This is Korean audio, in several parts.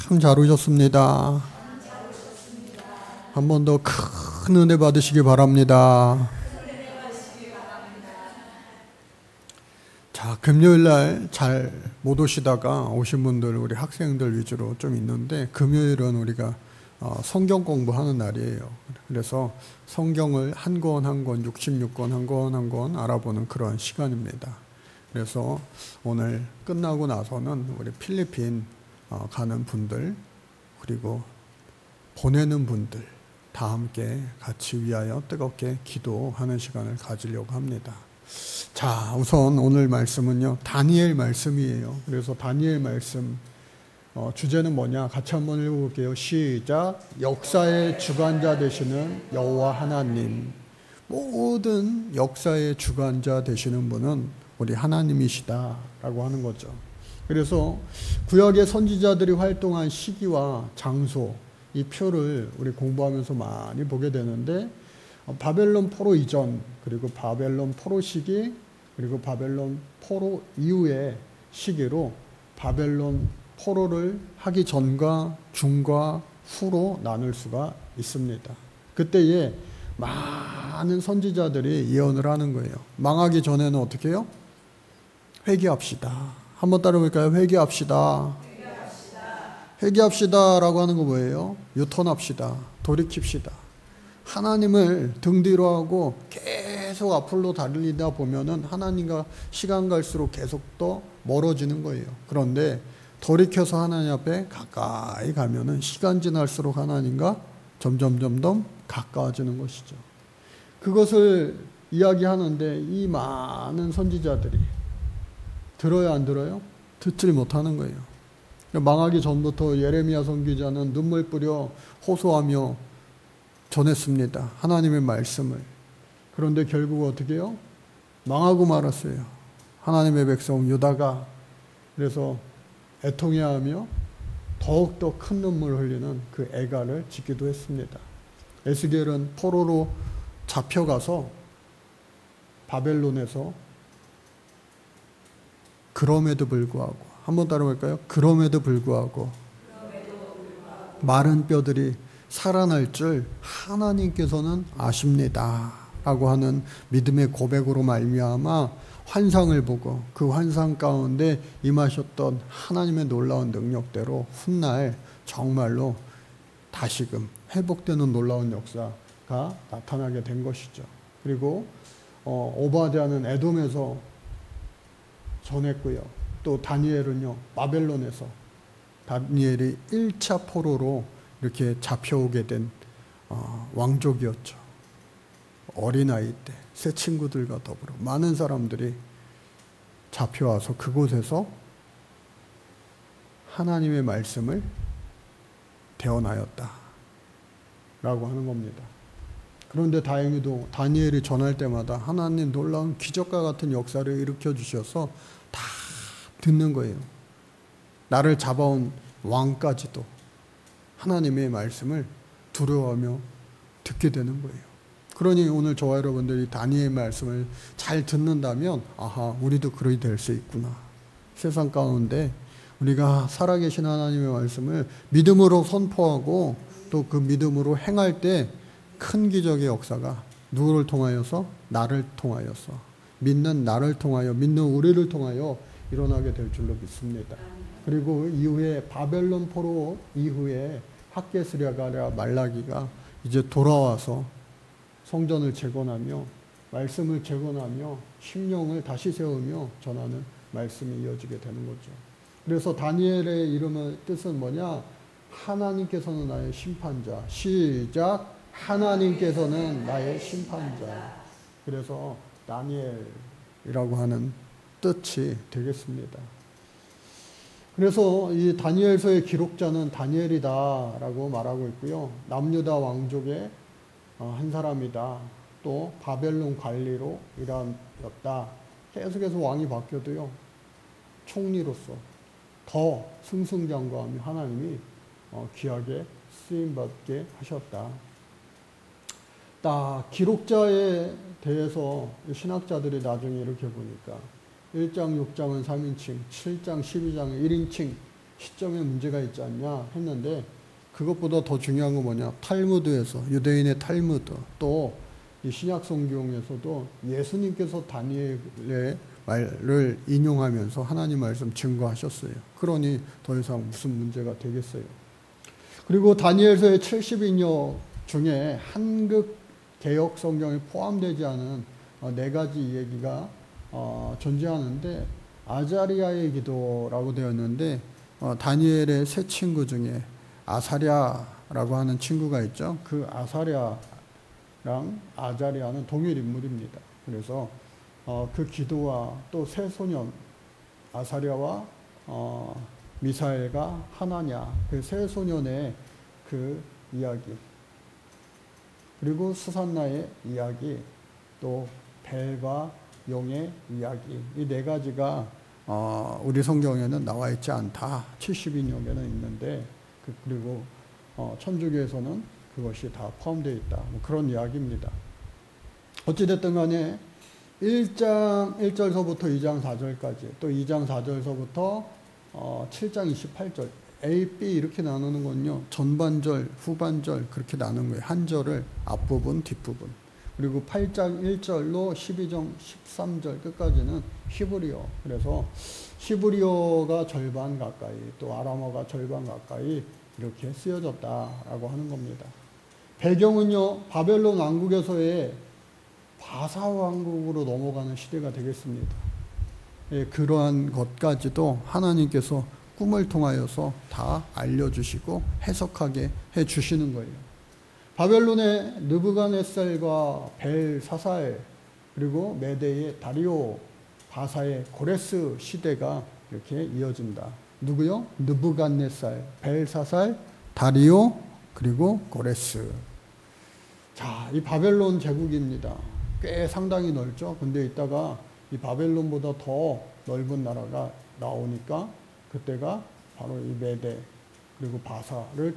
참 잘 오셨습니다. 한 번 더 큰 은혜 받으시기 바랍니다. 자, 금요일날 잘 못 오시다가 오신 분들, 우리 학생들 위주로 좀 있는데, 금요일은 우리가 성경 공부하는 날이에요. 그래서 성경을 한 권 한 권, 66권 한 권 한 권 알아보는 그런 시간입니다. 그래서 오늘 끝나고 나서는 우리 필리핀 가는 분들, 그리고 보내는 분들 다 함께 같이 위하여 뜨겁게 기도하는 시간을 가지려고 합니다. 자, 우선 오늘 말씀은요, 다니엘 말씀이에요. 그래서 다니엘 말씀 주제는 뭐냐? 같이 한번 읽어볼게요. 시작. 역사의 주관자 되시는 여호와 하나님. 모든 역사의 주관자 되시는 분은 우리 하나님이시다 라고 하는 거죠. 그래서 구약의 선지자들이 활동한 시기와 장소, 이 표를 우리 공부하면서 많이 보게 되는데, 바벨론 포로 이전, 그리고 바벨론 포로 시기, 그리고 바벨론 포로 이후의 시기로 바벨론 포로를 하기 전과 중과 후로 나눌 수가 있습니다. 그때에 많은 선지자들이 예언을 하는 거예요. 망하기 전에는 어떻게 해요? 회개합시다. 한번 따라볼까요? 회개합시다. 회개합시다 라고 하는 거 뭐예요? 유턴합시다. 돌이킵시다. 하나님을 등 뒤로 하고 계속 앞으로 달리다 보면은 하나님과 시간 갈수록 계속 더 멀어지는 거예요. 그런데 돌이켜서 하나님 앞에 가까이 가면은 시간 지날수록 하나님과 점점 가까워지는 것이죠. 그것을 이야기하는데 이 많은 선지자들이 들어요, 안 들어요? 듣질 못하는 거예요. 망하기 전부터 예레미야 선지자는 눈물 뿌려 호소하며 전했습니다. 하나님의 말씀을. 그런데 결국 어떻게 해요? 망하고 말았어요. 하나님의 백성 유다가. 그래서 애통해하며 더욱더 큰 눈물을 흘리는 그 애가를 짓기도 했습니다. 에스겔은 포로로 잡혀가서 바벨론에서 그럼에도 불구하고, 한번 따라볼까요? 그럼에도 불구하고 마른 뼈들이 살아날 줄 하나님께서는 아십니다 라고 하는 믿음의 고백으로 말미암아 환상을 보고 그 환상 가운데 임하셨던 하나님의 놀라운 능력대로 훗날 정말로 다시금 회복되는 놀라운 역사가 나타나게 된 것이죠. 그리고 오바댜는 에돔에서 전했고요. 또 다니엘은요, 바벨론에서 다니엘이 1차 포로로 이렇게 잡혀오게 된 왕족이었죠. 어린아이 때 새 친구들과 더불어 많은 사람들이 잡혀와서 그곳에서 하나님의 말씀을 대언하였다 라고 하는 겁니다. 그런데 다행히도 다니엘이 전할 때마다 하나님 놀라운 기적과 같은 역사를 일으켜 주셔서 다 듣는 거예요. 나를 잡아온 왕까지도 하나님의 말씀을 두려워하며 듣게 되는 거예요. 그러니 오늘 저와 여러분들이 다니엘 말씀을 잘 듣는다면, 아하, 우리도 그러이 될 수 있구나. 세상 가운데 우리가 살아계신 하나님의 말씀을 믿음으로 선포하고 또 그 믿음으로 행할 때 큰 기적의 역사가 누구를 통하여서? 나를 통하여서, 믿는 나를 통하여, 믿는 우리를 통하여 일어나게 될 줄로 믿습니다. 그리고 이후에 바벨론 포로 이후에 학개스랴가 말라기가 이제 돌아와서 성전을 재건하며 말씀을 재건하며 심령을 다시 세우며 전하는 말씀이 이어지게 되는 거죠. 그래서 다니엘의 이름의 뜻은 뭐냐? 하나님께서는 나의 심판자. 시작. 하나님께서는 나의 심판자. 그래서 다니엘이라고 하는 뜻이 되겠습니다. 그래서 이 다니엘서의 기록자는 다니엘이다라고 말하고 있고요. 남유다 왕족의 한 사람이다. 또 바벨론 관리로 일하였다. 계속해서 왕이 바뀌어도요, 총리로서 더 승승장구하며 하나님이 귀하게 쓰임받게 하셨다. 딱 기록자에 대해서 신학자들이 나중에 이렇게 보니까 1장, 6장은 3인칭, 7장, 12장은 1인칭, 시점에 문제가 있지 않냐 했는데, 그것보다 더 중요한 건 뭐냐, 탈무드에서, 유대인의 탈무드, 또 이 신약 성경에서도 예수님께서 다니엘의 말을 인용하면서 하나님 말씀 증거하셨어요. 그러니 더 이상 무슨 문제가 되겠어요. 그리고 다니엘서의 70인역 중에 한국 개역 성경에 포함되지 않은 4가지 얘기가 존재하는데, 아자리아의 기도라고 되었는데, 다니엘의 세 친구 중에 아사랴라고 하는 친구가 있죠. 그 아사랴랑 아자리아는 동일 인물입니다. 그래서 그 기도와 또 세 소년 아사랴와 미사엘과 하나냐, 그 세 소년의 그 이야기, 그리고 수산나의 이야기, 또 벨과 용의 이야기, 이 4가지가 우리 성경에는 나와 있지 않다. 70인역에는 있는데, 그리고 천주교에서는 그것이 다 포함되어 있다. 뭐 그런 이야기입니다. 어찌됐든 간에 1장 1절서부터 2장 4절까지, 또 2장 4절서부터 7장 28절, A, B 이렇게 나누는 건요, 전반절, 후반절 그렇게 나누는 거예요. 한 절을 앞부분, 뒷부분. 그리고 8장 1절로 12장 13절 끝까지는 히브리어. 그래서 히브리어가 절반 가까이, 또 아람어가 절반 가까이 이렇게 쓰여졌다라고 하는 겁니다. 배경은요, 바벨론 왕국에서의 바사 왕국으로 넘어가는 시대가 되겠습니다. 예, 그러한 것까지도 하나님께서 꿈을 통하여서 다 알려주시고 해석하게 해주시는 거예요. 바벨론의 느부갓네살과 벨사살, 그리고 메대의 다리오, 바사의 고레스 시대가 이렇게 이어진다. 누구요? 느부갓네살, 벨사살, 다리오, 그리고 고레스. 자, 이 바벨론 제국입니다. 꽤 상당히 넓죠. 근데 이따가 이 바벨론보다 더 넓은 나라가 나오니까 그때가 바로 이 메대 그리고 바사를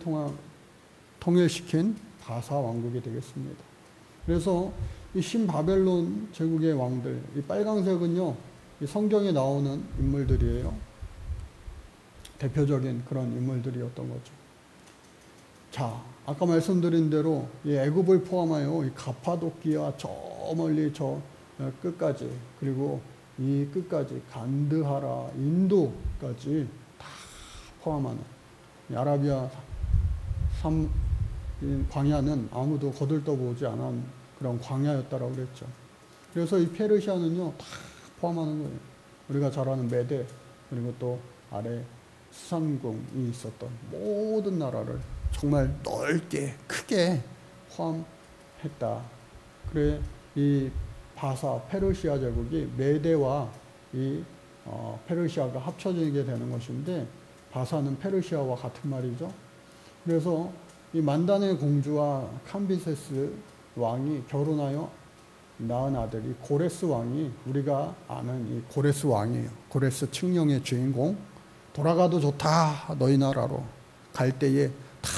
통일시킨 바사 왕국이 되겠습니다. 그래서 이 신바벨론 제국의 왕들, 이 빨강색은요, 이 성경에 나오는 인물들이에요. 대표적인 그런 인물들이었던 거죠. 자, 아까 말씀드린 대로 이 애굽을 포함하여 이 가파도키아 저 멀리 저 끝까지, 그리고 이 끝까지 간드하라, 인도까지 다 포함하는 아라비아 광야는 아무도 거들떠보지 않은 그런 광야였다라고 그랬죠. 그래서 이 페르시아는요, 다 포함하는 거예요. 우리가 잘 아는 메대, 그리고 또 아래 수산궁이 있었던 모든 나라를 정말 넓게 크게 포함했다. 그래 이 바사 페르시아 제국이 메대와 이 페르시아가 합쳐지게 되는 것인데, 바사는 페르시아와 같은 말이죠. 그래서 이 만단의 공주와 캄비세스 왕이 결혼하여 낳은 아들이 고레스 왕이, 우리가 아는 이 고레스 왕이에요. 고레스 칙령의 주인공. 돌아가도 좋다, 너희 나라로. 갈 때에 다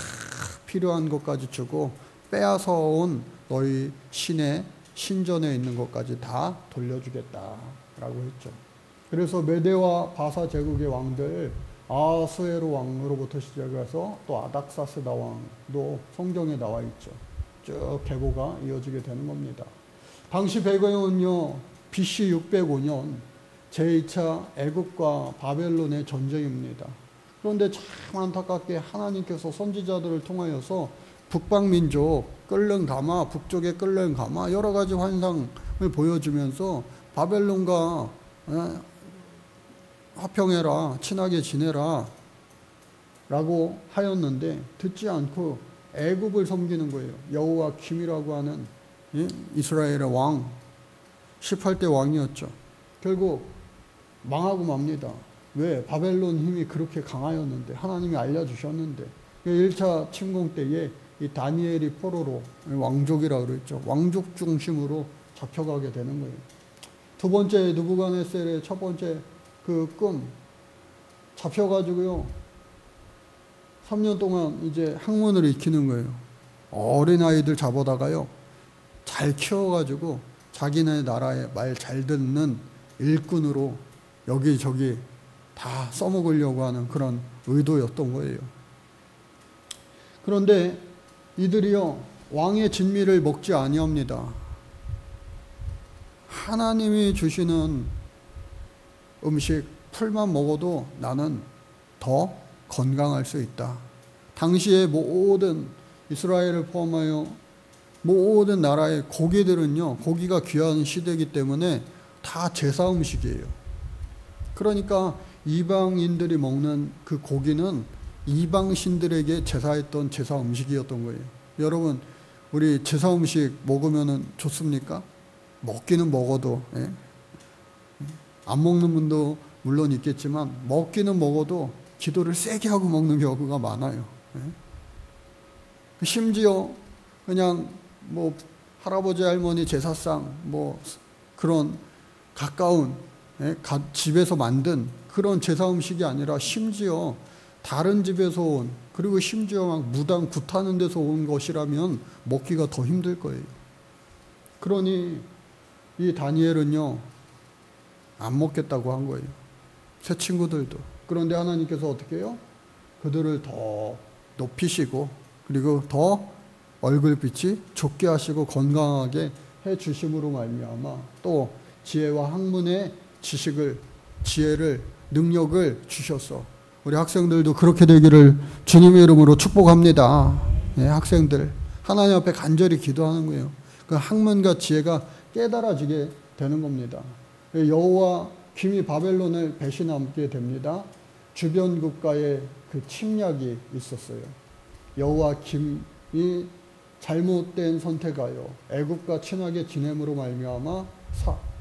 필요한 것까지 주고 빼앗아 온 너희 신의 신전에 있는 것까지 다 돌려주겠다라고 했죠. 그래서 메대와 바사 제국의 왕들, 아수에로 왕으로부터 시작해서 또 아닥사스다 왕도 성경에 나와 있죠. 쭉 계보가 이어지게 되는 겁니다. 당시 배경은요, BC 605년 제2차 애굽과 바벨론의 전쟁입니다. 그런데 참 안타깝게 하나님께서 선지자들을 통하여서 북방민족 끓는 가마, 북쪽에 끓는 가마, 여러 가지 환상을 보여주면서 바벨론과 화평해라, 친하게 지내라 라고 하였는데 듣지 않고 애굽을 섬기는 거예요. 여호와김이라고 하는 이스라엘의 왕, 18대 왕이었죠. 결국 망하고 맙니다. 왜? 바벨론 힘이 그렇게 강하였는데, 하나님이 알려주셨는데. 1차 침공 때에 이 다니엘이 포로로, 왕족이라고 그랬죠. 왕족 중심으로 잡혀가게 되는 거예요. 두 번째 느부갓네살의 첫 번째 그 꿈, 잡혀가지고요, 3년 동안 이제 학문을 익히는 거예요. 어린아이들 잡아다가요, 잘 키워가지고 자기네 나라의 말 잘 듣는 일꾼으로 여기저기 다 써먹으려고 하는 그런 의도였던 거예요. 그런데 이들이요, 왕의 진미를 먹지 아니합니다. 하나님이 주시는 음식 풀만 먹어도 나는 더 건강할 수 있다. 당시에 모든 이스라엘을 포함하여 모든 나라의 고기들은요, 고기가 귀한 시대이기 때문에 다 제사 음식이에요. 그러니까 이방인들이 먹는 그 고기는 이방신들에게 제사했던 제사 음식이었던 거예요. 여러분, 우리 제사 음식 먹으면 좋습니까? 먹기는 먹어도, 예? 안 먹는 분도 물론 있겠지만 먹기는 먹어도 기도를 세게 하고 먹는 경우가 많아요. 예? 심지어 그냥 뭐 할아버지 할머니 제사상 뭐 그런 가까운, 예? 집에서 만든 그런 제사 음식이 아니라 심지어 다른 집에서 온, 그리고 심지어 막 무당 굿하는 데서 온 것이라면 먹기가 더 힘들 거예요. 그러니 이 다니엘은요, 안 먹겠다고 한 거예요. 새 친구들도. 그런데 하나님께서 어떻게 해요? 그들을 더 높이시고, 그리고 더 얼굴빛이 좋게 하시고 건강하게 해 주심으로 말미암아 또 지혜와 학문의 지식을, 지혜를, 능력을 주셔서 우리 학생들도 그렇게 되기를 주님의 이름으로 축복합니다. 예, 학생들 하나님 앞에 간절히 기도하는 거예요. 그 학문과 지혜가 깨달아지게 되는 겁니다. 여호와 김이 바벨론을 배신하게 됩니다. 주변 국가의 그 침략이 있었어요. 여호와 김이 잘못된 선택하여 애국과 친하게 지냄으로 말미암아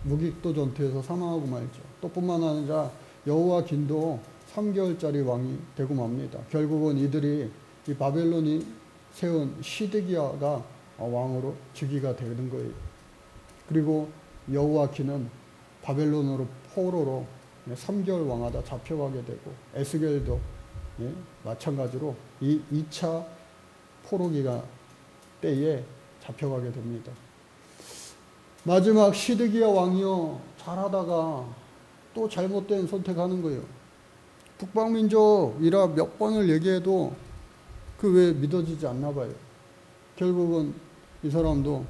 무기도 전투에서 사망하고 말죠. 또 뿐만 아니라 여호와 김도 3개월짜리 왕이 되고 맙니다. 결국은 이들이 이 바벨론이 세운 시드기야가 왕으로 즉위가 되는 거예요. 그리고 여호와키는 바벨론으로 포로로 3개월 왕하다 잡혀가게 되고, 에스겔도 마찬가지로 이 2차 포로기가 때에 잡혀가게 됩니다. 마지막 시드기야 왕이요, 잘하다가 또 잘못된 선택하는 거예요. 북방민족이라 몇 번을 얘기해도 그 왜 믿어지지 않나 봐요. 결국은 이 사람도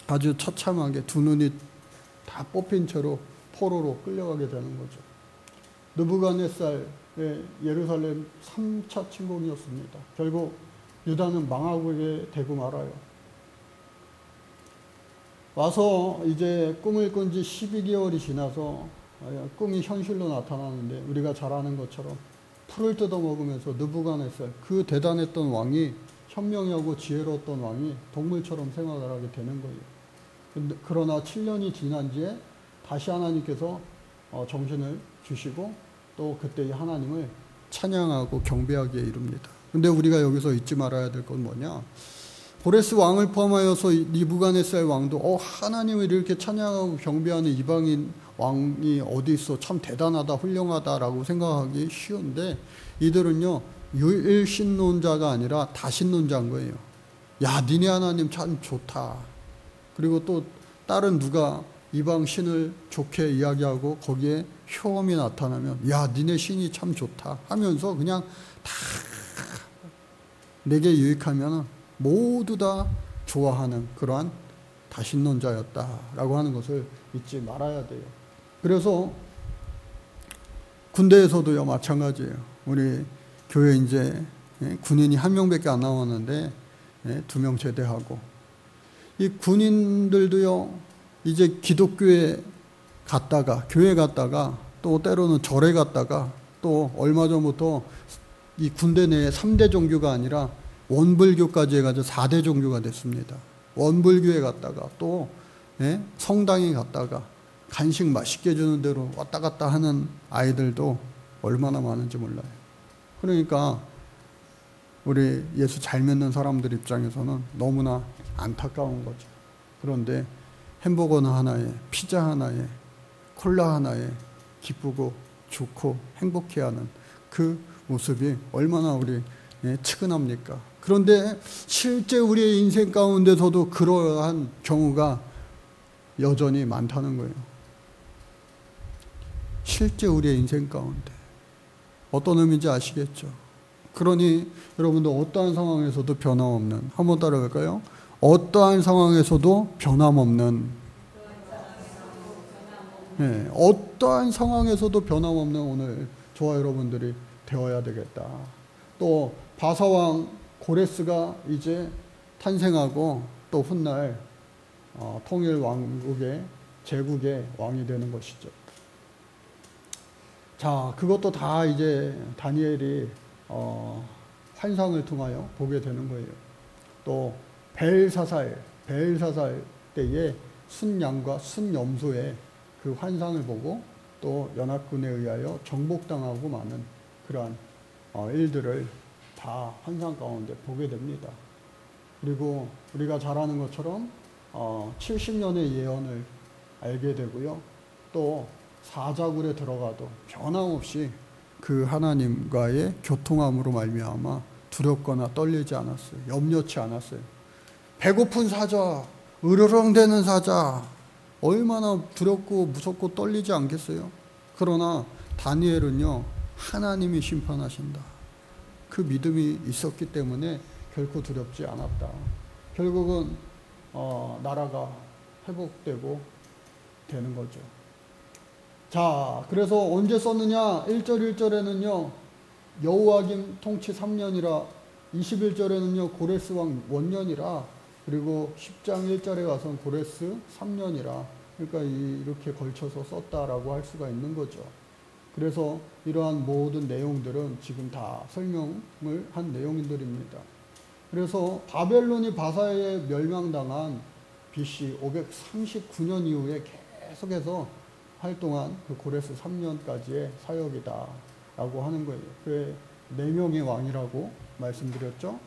아주 처참하게 두 눈이 다 뽑힌 채로 포로로 끌려가게 되는 거죠. 느부갓네살의 예루살렘 3차 침공이었습니다. 결국 유다는 망하게 되고 말아요. 와서 이제 꿈을 꾼 지 12개월이 지나서 꿈이 현실로 나타나는데, 우리가 잘 아는 것처럼 풀을 뜯어먹으면서 느부갓네살, 그 대단했던 왕이, 현명하고 지혜로웠던 왕이 동물처럼 생활을 하게 되는 거예요. 그러나 7년이 지난 뒤에 다시 하나님께서 정신을 주시고 또 그때 하나님을 찬양하고 경배하기에 이릅니다. 근데 우리가 여기서 잊지 말아야 될 건 뭐냐? 고레스 왕을 포함하여서 느부갓네살 왕도 하나님을 이렇게 찬양하고 경배하는 이방인 왕이 어디 있어, 참 대단하다, 훌륭하다라고 생각하기 쉬운데, 이들은요 유일신론자가 아니라 다신론자인 거예요. 야, 니네 하나님 참 좋다. 그리고 또 다른 누가 이방 신을 좋게 이야기하고 거기에 효험이 나타나면, 야, 니네 신이 참 좋다 하면서 그냥 다 내게 유익하면 모두 다 좋아하는 그러한 다신론자였다라고 하는 것을 잊지 말아야 돼요. 그래서 군대에서도요 마찬가지예요. 우리 교회 이제 군인이 1명밖에 안 나왔는데 2명 제대하고, 이 군인들도요 이제 기독교에 갔다가, 교회 갔다가, 또 때로는 절에 갔다가, 또 얼마 전부터 이 군대 내에 3대 종교가 아니라 원불교까지 해가지고 4대 종교가 됐습니다. 원불교에 갔다가 또 성당에 갔다가 간식 맛있게 주는 대로 왔다 갔다 하는 아이들도 얼마나 많은지 몰라요. 그러니까 우리 예수 잘 믿는 사람들 입장에서는 너무나 안타까운 거죠. 그런데 햄버거 하나에, 피자 하나에, 콜라 하나에 기쁘고 좋고 행복해하는 그 모습이 얼마나 우리 측은합니까? 그런데 실제 우리의 인생 가운데서도 그러한 경우가 여전히 많다는 거예요. 실제 우리의 인생 가운데. 어떤 의미인지 아시겠죠? 그러니 여러분도 어떠한 상황에서도 변함없는, 한번 따라갈까요? 어떠한 상황에서도 변함없는, 네, 어떠한 상황에서도 변함없는 오늘 저와 여러분들이 되어야 되겠다. 또 바사왕 고레스가 이제 탄생하고 또 훗날 통일 왕국의 제국의 왕이 되는 것이죠. 자, 그것도 다 이제 다니엘이 환상을 통하여 보게 되는 거예요. 또 벨사살 때에 순양과 순염소의 그 환상을 보고 또 연합군에 의하여 정복당하고 마는 그러한 일들을 다 환상 가운데 보게 됩니다. 그리고 우리가 잘 아는 것처럼 70년의 예언을 알게 되고요. 또 사자굴에 들어가도 변함없이 그 하나님과의 교통함으로 말미암아 두렵거나 떨리지 않았어요. 염려치 않았어요. 배고픈 사자, 으르렁대는 사자, 얼마나 두렵고 무섭고 떨리지 않겠어요? 그러나 다니엘은요, 하나님이 심판하신다. 그 믿음이 있었기 때문에 결코 두렵지 않았다. 결국은 나라가 회복되고 되는 거죠. 자, 그래서 언제 썼느냐? 1절 1절에는요 여호와김 통치 3년이라, 21절에는요 고레스 왕 원년이라, 그리고 10장 1절에 가서는 고레스 3년이라. 그러니까 이렇게 걸쳐서 썼다라고 할 수가 있는 거죠. 그래서 이러한 모든 내용들은 지금 다 설명을 한 내용들입니다. 그래서 바벨론이 바사에 멸망당한 BC 539년 이후에 계속해서 활동한 그 고레스 3년까지의 사역이다 라고 하는 거예요. 그래 4명의 왕이라고 말씀드렸죠.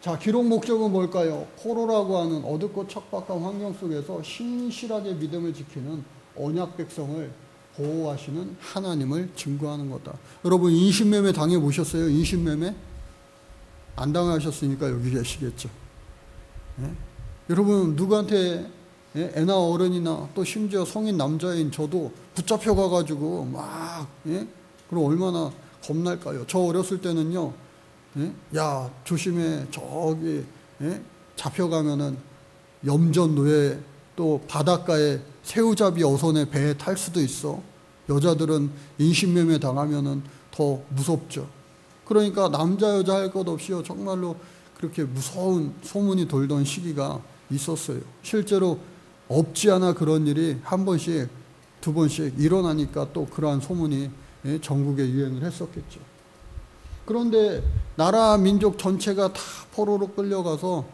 자, 기록 목적은 뭘까요? 포로라고 하는 어둡고 척박한 환경 속에서 신실하게 믿음을 지키는 언약 백성을 보호하시는 하나님을 증거하는 거다. 여러분 인신매매 당해보셨어요? 인신매매? 안 당하셨으니까 여기 계시겠죠. 예? 여러분 누구한테 애나 어른이나 또 심지어 성인 남자인 저도 붙잡혀 가가지고 막 그럼 얼마나 겁날까요? 저 어렸을 때는요, 야 조심해, 저기 잡혀가면은 염전 노예, 또 바닷가에 새우잡이 어선에 배에 탈 수도 있어. 여자들은 인신매매 당하면은 더 무섭죠. 그러니까 남자 여자 할 것 없이요, 정말로 그렇게 무서운 소문이 돌던 시기가 있었어요. 실제로 없지 않아 그런 일이 한 번씩 두 번씩 일어나니까 또 그러한 소문이 전국에 유행을 했었겠죠. 그런데 나라 민족 전체가 다 포로로 끌려가서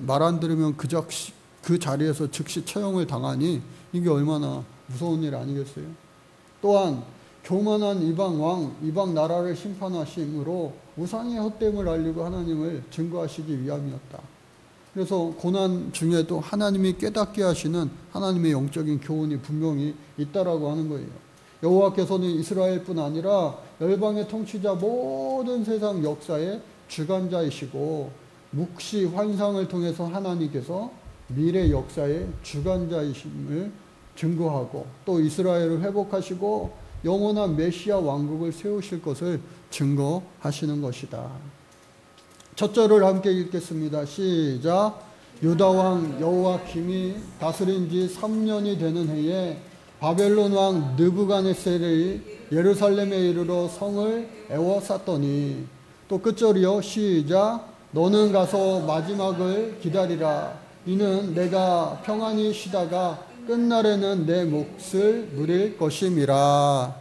말 안 들으면 그 자리에서 즉시 처형을 당하니 이게 얼마나 무서운 일 아니겠어요? 또한 교만한 이방 왕, 이방 나라를 심판하심으로 우상의 헛됨을 알리고 하나님을 증거하시기 위함이었다. 그래서 고난 중에도 하나님이 깨닫게 하시는 하나님의 영적인 교훈이 분명히 있다라고 하는 거예요. 여호와께서는 이스라엘뿐 아니라 열방의 통치자 모든 세상 역사의 주관자이시고, 묵시 환상을 통해서 하나님께서 미래 역사의 주관자이심을 증거하고, 또 이스라엘을 회복하시고 영원한 메시아 왕국을 세우실 것을 증거하시는 것이다. 첫 절을 함께 읽겠습니다. 시작. 유다 왕 여호와김이 다스린 지 3년이 되는 해에 바벨론 왕 느부갓네살이 예루살렘에 이르러 성을 에워쌌더니, 또 끝절이요. 시작. 너는 가서 마지막을 기다리라. 이는 내가 평안히 쉬다가 끝날에는 내 몫을 누릴 것임이라.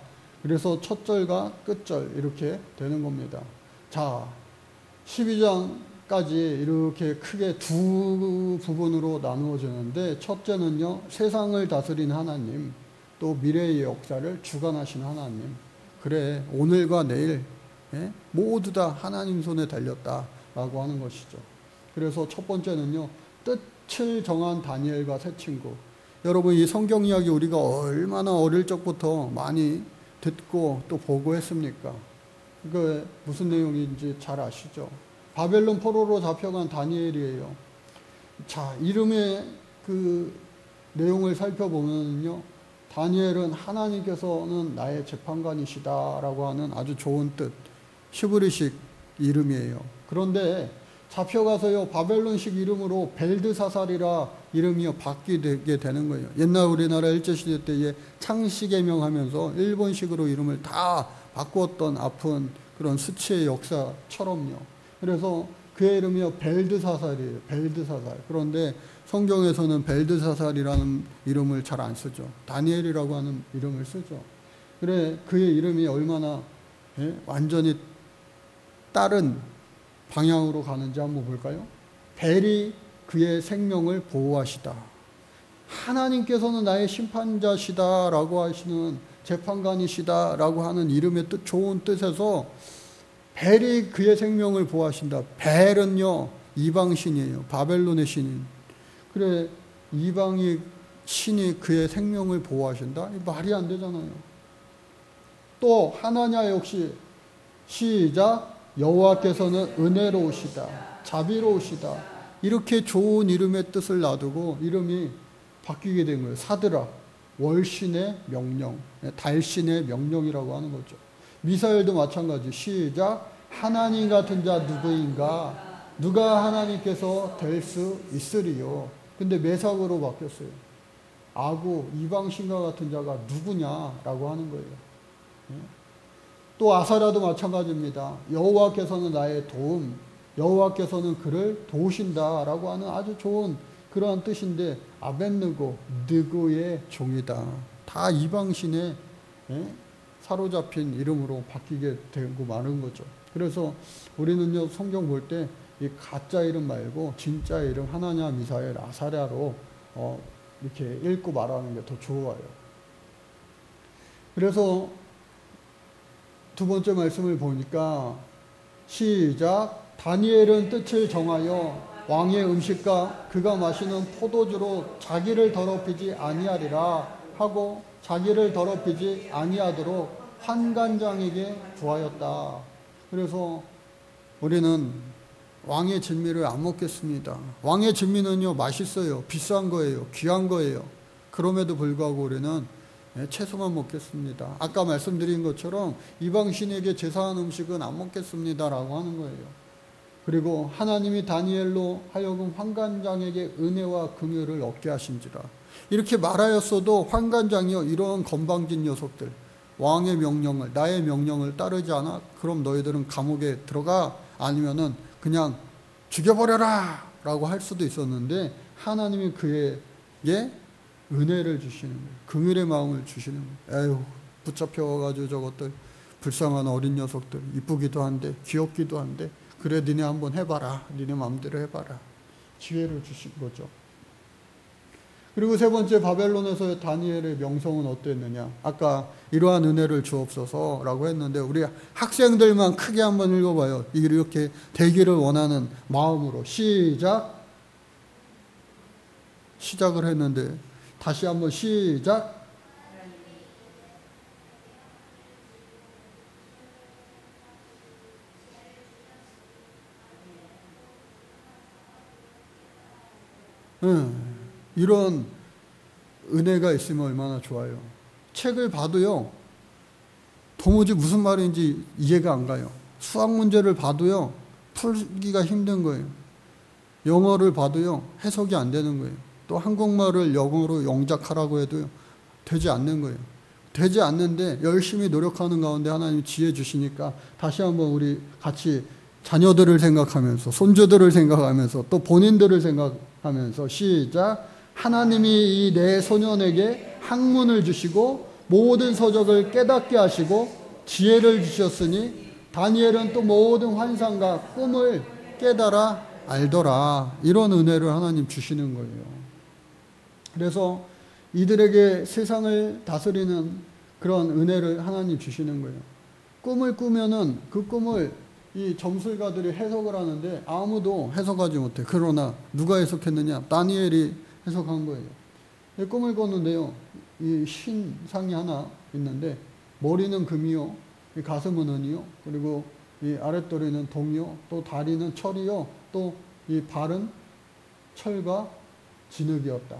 그래서 첫 절과 끝절 이렇게 되는 겁니다. 자, 12장까지 이렇게 크게 두 부분으로 나누어지는데, 첫째는요, 세상을 다스린 하나님, 또 미래의 역사를 주관하신 하나님. 그래, 오늘과 내일 모두 다 하나님 손에 달렸다라고 하는 것이죠. 그래서 첫 번째는요, 뜻을 정한 다니엘과 세 친구. 여러분 이 성경 이야기 우리가 얼마나 어릴 적부터 많이 듣고 또 보고 했습니까? 그 무슨 내용인지 잘 아시죠? 바벨론 포로로 잡혀간 다니엘이에요. 자, 이름의 그 내용을 살펴보면요, 다니엘은 하나님께서는 나의 재판관이시다라고 하는 아주 좋은 뜻, 히브리식 이름이에요. 그런데 잡혀가서요 바벨론식 이름으로 벨드사살이라 이름이 바뀌게 되는 거예요. 옛날 우리나라 일제시대 때에 창씨개명 하면서 일본식으로 이름을 다 바꾸었던 아픈 그런 수치의 역사처럼요. 그래서 그의 이름이요 벨드사살이에요. 벨드사살. 그런데 성경에서는 벨드사살이라는 이름을 잘 안 쓰죠. 다니엘이라고 하는 이름을 쓰죠. 그래 그의 이름이 얼마나 완전히 다른 방향으로 가는지 한번 볼까요? 벨이 그의 생명을 보호하시다. 하나님께서는 나의 심판자시다라고 하시는 재판관이시다라고 하는 이름의 뜻, 좋은 뜻에서 벨이 그의 생명을 보호하신다. 벨은요 이방신이에요. 바벨론의 신인. 그래 이방의 신이 그의 생명을 보호하신다? 말이 안 되잖아요. 또 하나냐 역시 시작 여호와께서는 은혜로우시다. 자비로우시다. 이렇게 좋은 이름의 뜻을 놔두고 이름이 바뀌게 된 거예요. 사드락, 월신의 명령, 달신의 명령이라고 하는 거죠. 미사엘도 마찬가지. 시작 하나님 같은 자 누구인가? 누가 하나님께서 될 수 있으리요. 근데 메삭으로 바뀌었어요. 아구, 이방신과 같은 자가 누구냐라고 하는 거예요. 또 아사랴도 마찬가지입니다. 여호와께서는 나의 도움, 여호와께서는 그를 도우신다라고 하는 아주 좋은 그러한 뜻인데 아벳느고, 느고의 종이다. 다 이방신의 사로잡힌 이름으로 바뀌게 되고 마는 거죠. 그래서 우리는요 성경 볼 때 이 가짜 이름 말고 진짜 이름 하나냐, 미사엘, 아사랴로 이렇게 읽고 말하는 게 더 좋아요. 그래서 두 번째 말씀을 보니까 시작 다니엘은 뜻을 정하여 왕의 음식과 그가 마시는 포도주로 자기를 더럽히지 아니하리라 하고 자기를 더럽히지 아니하도록 환관장에게 구하였다. 그래서 우리는 왕의 진미를 안 먹겠습니다. 왕의 진미는요 맛있어요. 비싼 거예요. 귀한 거예요. 그럼에도 불구하고 우리는 채소만 먹겠습니다. 아까 말씀드린 것처럼 이방신에게 제사한 음식은 안 먹겠습니다라고 하는 거예요. 그리고 하나님이 다니엘로 하여금 환관장에게 은혜와 긍휼을 얻게 하신지라. 이렇게 말하였어도 환관장이요 이런 건방진 녀석들 왕의 명령을 나의 명령을 따르지 않아? 그럼 너희들은 감옥에 들어가. 아니면은 그냥 죽여버려라 라고 할 수도 있었는데 하나님이 그에게 은혜를 주시는 거예요. 긍휼의 마음을 주시는 거예요. 에휴 붙잡혀가지고 저것들 불쌍한 어린 녀석들 이쁘기도 한데 귀엽기도 한데 그래 니네 한번 해봐라. 니네 마음대로 해봐라. 기회를 주신 거죠. 그리고 세 번째 바벨론에서의 다니엘의 명성은 어땠느냐. 아까 이러한 은혜를 주옵소서 라고 했는데 우리 학생들만 크게 한번 읽어봐요. 이렇게 되기를 원하는 마음으로 시작을 했는데 다시 한번 시작. 이런 은혜가 있으면 얼마나 좋아요. 책을 봐도요 도무지 무슨 말인지 이해가 안 가요. 수학 문제를 봐도요 풀기가 힘든 거예요. 영어를 봐도요 해석이 안 되는 거예요. 또 한국말을 영어로 영작하라고 해도요 되지 않는 거예요. 되지 않는데 열심히 노력하는 가운데 하나님 지혜 주시니까 다시 한번 우리 같이 자녀들을 생각하면서 손주들을 생각하면서 또 본인들을 생각하면서 시작. 하나님이 이 내 소년에게 학문을 주시고 모든 서적을 깨닫게 하시고 지혜를 주셨으니 다니엘은 또 모든 환상과 꿈을 깨달아 알더라. 이런 은혜를 하나님 주시는 거예요. 그래서 이들에게 세상을 다스리는 그런 은혜를 하나님 주시는 거예요. 꿈을 꾸면은 그 꿈을 이 점술가들이 해석을 하는데 아무도 해석하지 못해. 그러나 누가 해석했느냐? 다니엘이 해석한 거예요. 꿈을 꿨는데요. 이 신상이 하나 있는데 머리는 금이요, 이 가슴은 은이요, 그리고 이 아랫도리는 동이요, 또 다리는 철이요, 또 이 발은 철과 진흙이었다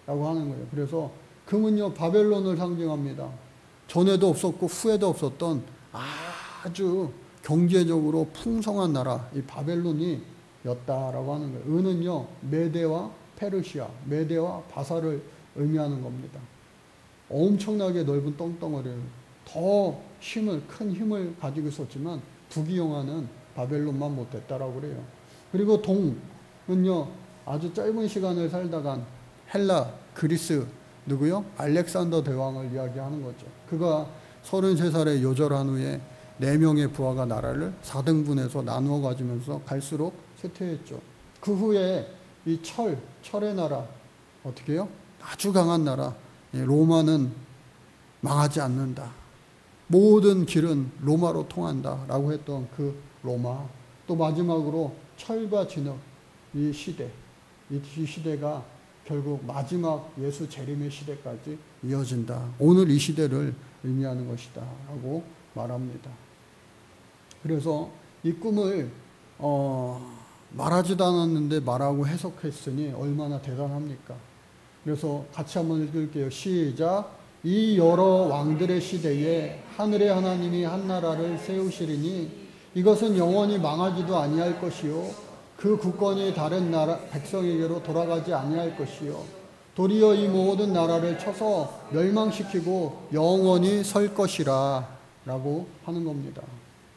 라고 하는 거예요. 그래서 금은요 바벨론을 상징합니다. 전에도 없었고 후에도 없었던 아주 경제적으로 풍성한 나라 이 바벨론이 였다라고 하는 거예요. 은은요 메대와 페르시아, 메대와 바사를 의미하는 겁니다. 엄청나게 넓은 똥덩어리를 더 큰 힘을 가지고 있었지만 부귀영화는 바벨론만 못했다라고 그래요. 그리고 동은요 아주 짧은 시간을 살다간 헬라, 그리스 누구요? 알렉산더 대왕을 이야기하는 거죠. 그가 33살에 요절한 후에 4명의 부하가 나라를 4등분해서 나누어 가지면서 갈수록 쇠퇴했죠. 그 후에 이 철의 나라 어떻게 해요? 아주 강한 나라 로마는 망하지 않는다. 모든 길은 로마로 통한다 라고 했던 그 로마, 또 마지막으로 철과 진흙 이 시대가 결국 마지막 예수 재림의 시대까지 이어진다. 오늘 이 시대를 의미하는 것이다 라고 말합니다. 그래서 이 꿈을 말하지도 않았는데 말하고 해석했으니 얼마나 대단합니까? 그래서 같이 한번 읽을게요. 시작. 이 여러 왕들의 시대에 하늘의 하나님이 한 나라를 세우시리니 이것은 영원히 망하지도 아니할 것이요 그 국권이 다른 나라 백성에게로 돌아가지 아니할 것이요 도리어 이 모든 나라를 쳐서 멸망시키고 영원히 설 것이라 라고 하는 겁니다.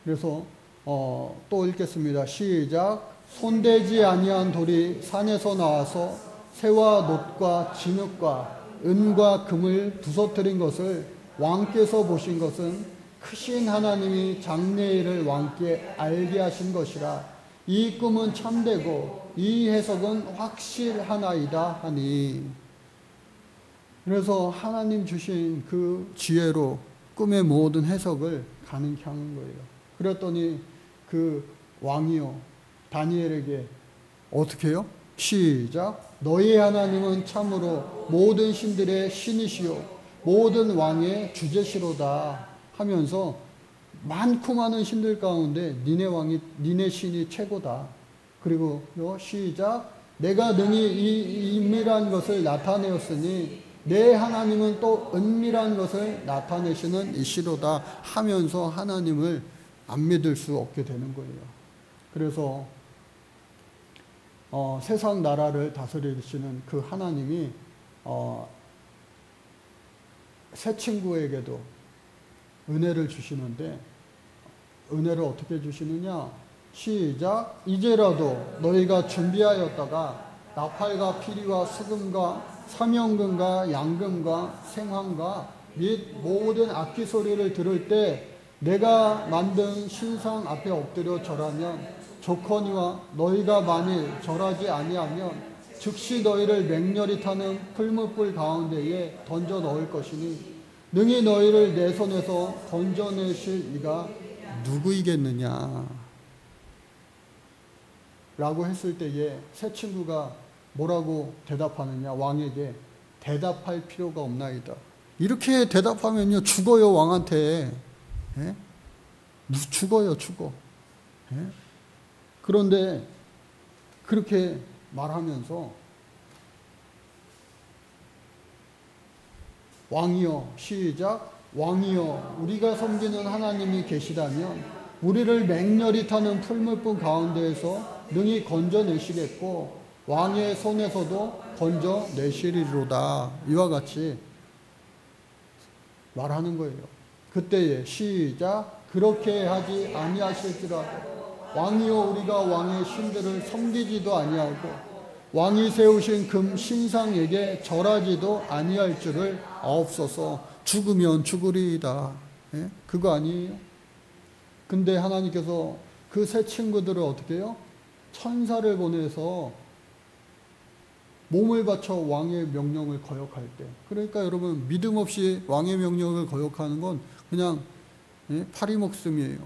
그래서 또 읽겠습니다. 시작. 손대지 아니한 돌이 산에서 나와서 새와 놋과 진흙과 은과 금을 부서뜨린 것을 왕께서 보신 것은 크신 하나님이 장래일을 왕께 알게 하신 것이라. 이 꿈은 참되고 이 해석은 확실하나이다 하니. 그래서 하나님 주신 그 지혜로 꿈의 모든 해석을 가능케 하는 거예요. 그랬더니 그 왕이요 다니엘에게 어떻게 해요? 시작. 너희 하나님은 참으로 모든 신들의 신이시요 모든 왕의 주제시로다 하면서 많고 많은 신들 가운데 니네 신이 최고다. 그리고 시작. 내가 능히 이 은밀한 것을 나타내었으니 내 하나님은 또 은밀한 것을 나타내시는 이시로다 하면서 하나님을 안 믿을 수 없게 되는 거예요. 그래서 세상 나라를 다스리시는 그 하나님이 새 친구에게도 은혜를 주시는데 은혜를 어떻게 주시느냐? 시작. 이제라도 너희가 준비하였다가 나팔과 피리와 수금과 사명금과 양금과 생황과 및 모든 악기 소리를 들을 때 내가 만든 신상 앞에 엎드려 절하면 좋거니와 너희가 만일 절하지 아니하면 즉시 너희를 맹렬히 타는 풀무불 가운데에 던져 넣을 것이니 능히 너희를 내 손에서 건져내실 이가 누구이겠느냐 라고 했을 때에 새 친구가 뭐라고 대답하느냐? 왕에게 대답할 필요가 없나이다. 이렇게 대답하면요 죽어요. 왕한테. 예? 죽어요. 죽어. 예? 그런데 그렇게 말하면서 왕이여 시작. 왕이여 우리가 섬기는 하나님이 계시다면 우리를 맹렬히 타는 풀물불 가운데에서 능히 건져내시겠고 왕의 손에서도 건져내시리로다. 이와 같이 말하는 거예요. 그때에 시작. 그렇게 하지 아니하실지라도 왕이여 우리가 왕의 신들을 섬기지도 아니하고 왕이 세우신 금 신상에게 절하지도 아니할 줄을 아옵소서. 죽으면 죽으리이다. 예? 그거 아니에요? 근데 하나님께서 그 새 친구들을 어떻게 해요? 천사를 보내서 몸을 바쳐 왕의 명령을 거역할 때. 그러니까 여러분 믿음 없이 왕의 명령을 거역하는 건 그냥 파리목숨이에요.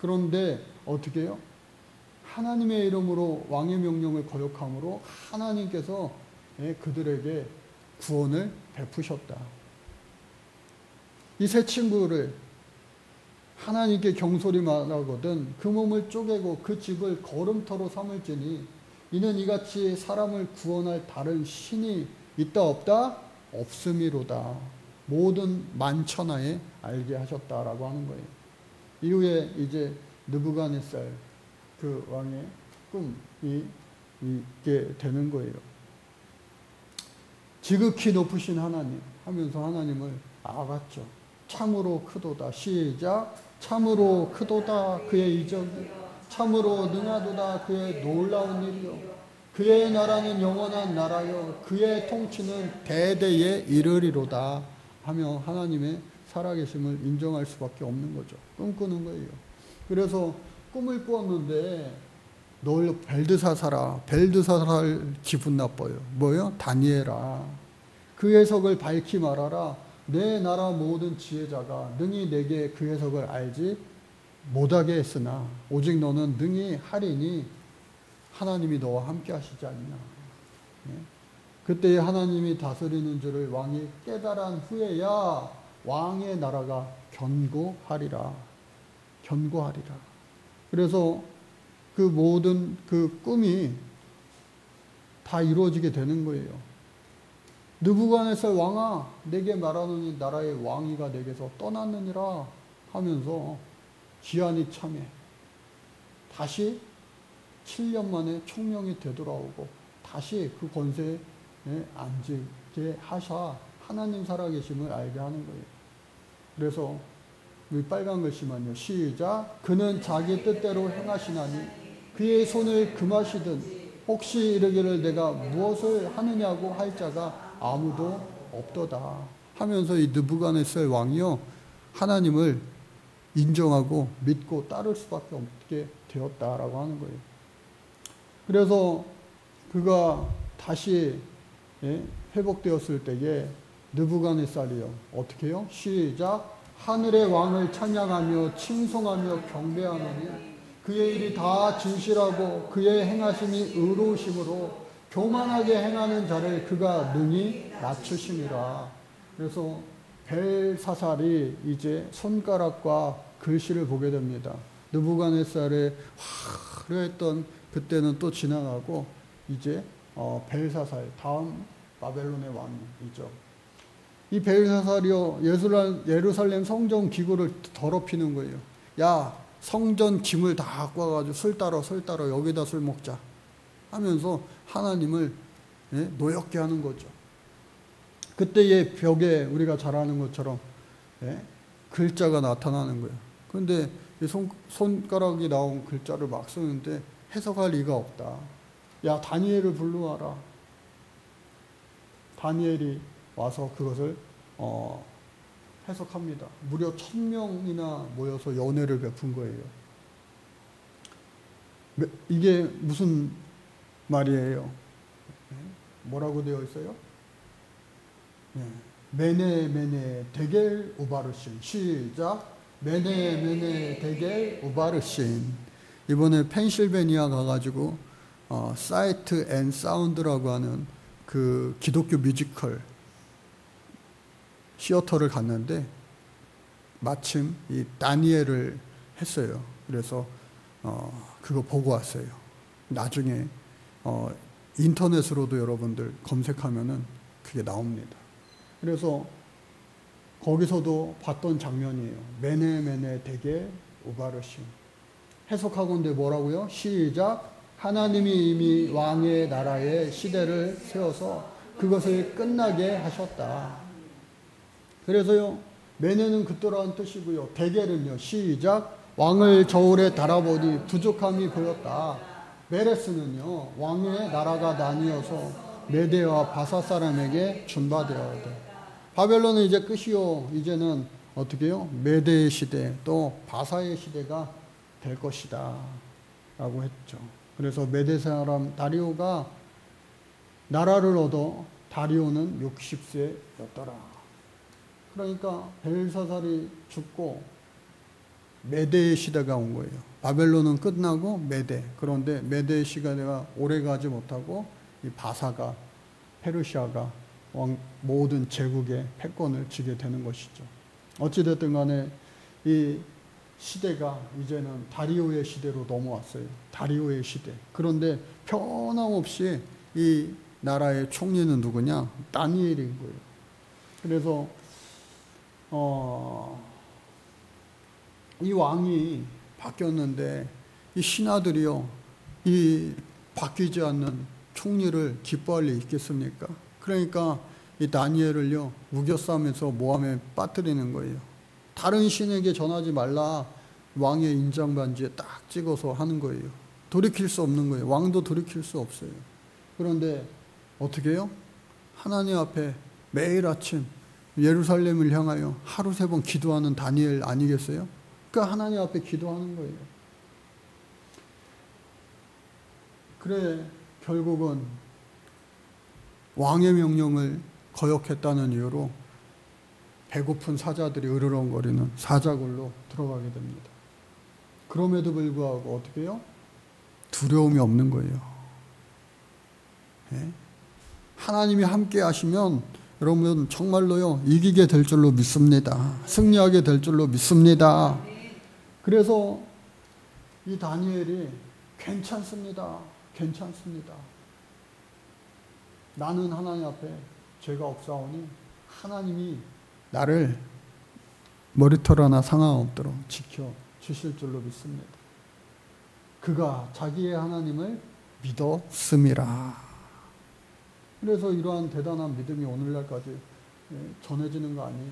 그런데 어떻게 해요? 하나님의 이름으로 왕의 명령을 거역함으로 하나님께서 그들에게 구원을 베푸셨다. 이 새 친구를 하나님께 경솔히 말하거든 그 몸을 쪼개고 그 집을 걸음터로 삼을지니 이는 이같이 사람을 구원할 다른 신이 있다 없다? 없음이로다. 모든 만천하에 알게 하셨다라고 하는 거예요. 이후에 이제 느부갓네살 그 왕의 꿈이 있게 되는 거예요. 지극히 높으신 하나님 하면서 하나님을 알았죠. 참으로 크도다. 시작. 참으로 크도다 그의 이적이, 참으로 능하도다 그의 놀라운 일이요, 그의 나라는 영원한 나라요, 그의 통치는 대대에 이르리로다 하며 하나님의 살아계심을 인정할 수밖에 없는 거죠. 꿈꾸는 거예요. 그래서 꿈을 꾸었는데 너 벨드사사라. 벨드사살 기분 나빠요. 뭐요? 다니엘아, 그 해석을 밝히 말하라. 내 나라 모든 지혜자가 능히 내게 그 해석을 알지 못하게 했으나 오직 너는 능히 하리니 하나님이 너와 함께 하시지 않냐. 그때 하나님이 다스리는 줄을 왕이 깨달은 후에야 왕의 나라가 견고하리라. 견고하리라. 그래서 그 모든 그 꿈이 다 이루어지게 되는 거예요. 느부갓네살 왕아, 내게 말하노니 나라의 왕위가 내게서 떠났느니라 하면서 기한이 참에 다시 7년 만에 총명이 되돌아오고 다시 그 권세에 앉게 하사 하나님 살아계심을 알게 하는 거예요. 그래서 이 빨간 글씨만요. 시작. 그는 자기 뜻대로 행하시나니 그의 손을 금하시든 혹시 이르기를 내가 무엇을 하느냐고 할 자가 아무도 없도다 하면서 이 느부갓네살 왕이요 하나님을 인정하고 믿고 따를 수밖에 없게 되었다라고 하는 거예요. 그래서 그가 다시 회복되었을 때에 느부갓네살이요 어떻게 해요? 시작. 하늘의 왕을 찬양하며 칭송하며 경배하노니 그의 일이 다 진실하고 그의 행하심이 의로우심으로 교만하게 행하는 자를 그가 능히 낮추심이라. 그래서 벨사살이 이제 손가락과 글씨를 보게 됩니다. 느부갓네살의 화려했던 그때는 또 지나가고 이제 벨사살 다음 바벨론의 왕이죠. 이 벨사살이요 예루살렘 성전 기구를 더럽히는 거예요. 야, 성전 짐을 다 갖고 와가지고 술 따러 여기다 술 먹자 하면서 하나님을 노엽게 하는 거죠. 그때의 벽에 우리가 잘 아는 것처럼 글자가 나타나는 거예요. 그런데 손가락이 나온 글자를 막 쓰는데 해석할 리가 없다. 야, 다니엘을 불러와라. 다니엘이 와서 그것을 해석합니다. 무려 1000명이나 모여서 연회를 베푼 거예요. 이게 무슨 말이에요? 뭐라고 되어 있어요? 메네 메네 데겔 우바르신. 시작. 메네 메네 데겔 우바르신. 이번에 펜실베니아 가가지고 사이트 앤 사운드라고 하는 그 기독교 뮤지컬 시어터를 갔는데 마침 이 다니엘을 했어요. 그래서 그거 보고 왔어요. 나중에 인터넷으로도 여러분들 검색하면은 그게 나옵니다. 그래서 거기서도 봤던 장면이에요. 메네 메네 데게 우바르신. 해석하건대 뭐라고요? 시작. 하나님이 이미 왕의 나라의 시대를 세워서 그것을 끝나게 하셨다. 그래서요, 메네는 그토라는 뜻이고요. 데겔은요, 시작. 왕을 저울에 달아보니 부족함이 보였다. 메레스는요, 왕의 나라가 나뉘어서 메대와 바사 사람에게 준바되었다. 바벨론은 이제 끝이요. 이제는 어떻게 해요? 메대의 시대 또 바사의 시대가 될 것이다 라고 했죠. 그래서 메대 사람 다리오가 나라를 얻어 다리오는 60세였더라. 그러니까 벨사살이 죽고 메대의 시대가 온 거예요. 바벨론은 끝나고 메대. 그런데 메대의 시대가 오래가지 못하고 이 바사가 페르시아가 모든 제국의 패권을 쥐게 되는 것이죠. 어찌됐든 간에 이 시대가 이제는 다리오의 시대로 넘어왔어요. 다리오의 시대. 그런데 변함없이 이 나라의 총리는 누구냐? 다니엘인 거예요. 그래서 이 왕이 바뀌었는데 이 신하들이요, 이 바뀌지 않는 총리를 기뻐할 리 있겠습니까? 그러니까 이 다니엘을요 우겨싸면서 모함에 빠뜨리는 거예요. 다른 신에게 전하지 말라 왕의 인장 반지에 딱 찍어서 하는 거예요. 돌이킬 수 없는 거예요. 왕도 돌이킬 수 없어요. 그런데 어떻게 해요? 하나님 앞에 매일 아침 예루살렘을 향하여 하루 3번 기도하는 다니엘 아니겠어요? 그러니까 하나님 앞에 기도하는 거예요. 그래 결국은 왕의 명령을 거역했다는 이유로 배고픈 사자들이 으르렁거리는 사자굴로 들어가게 됩니다. 그럼에도 불구하고 어떻게 해요? 두려움이 없는 거예요. 예? 하나님이 함께 하시면 여러분 정말로요 이기게 될 줄로 믿습니다. 승리하게 될 줄로 믿습니다. 그래서 이 다니엘이 괜찮습니다. 괜찮습니다. 나는 하나님 앞에 죄가 없사오니 하나님이 나를 머리털 하나 상관없도록 지켜주실 줄로 믿습니다. 그가 자기의 하나님을 믿었음이라. 그래서 이러한 대단한 믿음이 오늘날까지 전해지는 거 아니에요.